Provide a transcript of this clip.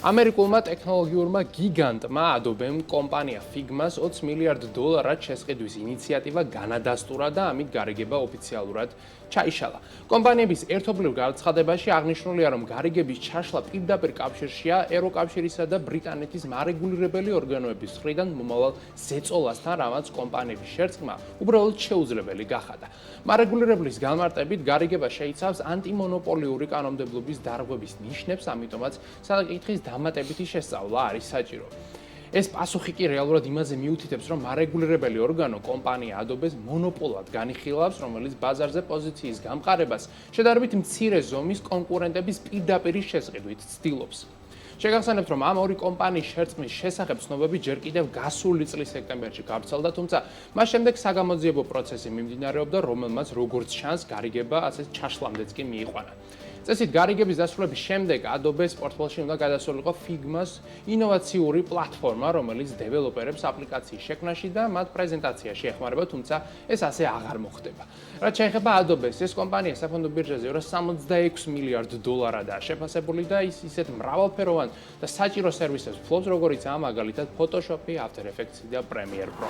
ამერიკულმა ტექნოლოგიურმა გიგანტმა Adobe-მ კომპანია Figma-ს $20 მილიარდ შესყიდვის ინიციატივა განადასტურა და ამით გარიგება ოფიციალურად ჩაიშალა. კომპანიების ერთობლივ განცხადებაში აღნიშნულია, რომ გარიგების ჩაშლა პირდაპირ კავშირშია ევროკავშირისა და ბრიტანეთის მარეგულირებელი ორგანოების მხრიდან მომავალ ზეწოლასთან, რამაც კომპანიების შერწყმა უბრალოდ შეუძლებელი გახადა. მარეგულირებლის განმარტებით გარიგება შეიცავს ანტიმონოპოლიური კანონმდებლობის დარღვევის ნიშნებს, ამიტომაც საკითხის დამატებითი შესწავლა არის საჭირო. ეს პასუხი კი რეალურად იმაზე მიუთითებს, რომ მარეგულირებელი ორგანო კომპანია Adobe-ს მონოპოლად განიხილავს, რომელიც ბაზარზე პოზიციის გამყარებას შედარებით მცირე ზომის კონკურენტების პირდაპირ შესყიდვით ცდილობს. შეგახსენებთ, რომ ამ ორი კომპანიის შერწყმის შესახებ ცნობები ჯერ კიდევ გასული წლის სექტემბერში გავრცელდა, თუმცა მას შემდეგ საგამოძიებო პროცესი მიმდინარეობდა, რომელმაც როგორც ჩანს, გარიგება ასე ჩაშლამდეც კი მიიყვანა. წესით გარიგების დასრულების შემდეგ Adobe-ს პორტფოლში უნდა გადასულიყო Figma-ს ინოვაციური პლატფორმა, რომელიც დეველოპერებს აპლიკაციის შექმნაში და მათ პრეზენტაციაში ეხმარება, თუმცა ეს ასე აღარ მოხდება. რაც შეეხება Adobe-ს, ეს კომპანია საფონდო ბირჟაზე $66 მილიარდ შეფასებული და ის ისეთ მრავალფეროვან და საჭირო სერვისებს ფლობს, როგორიცაა მაგალითად Photoshop, After Effects და Premiere Pro.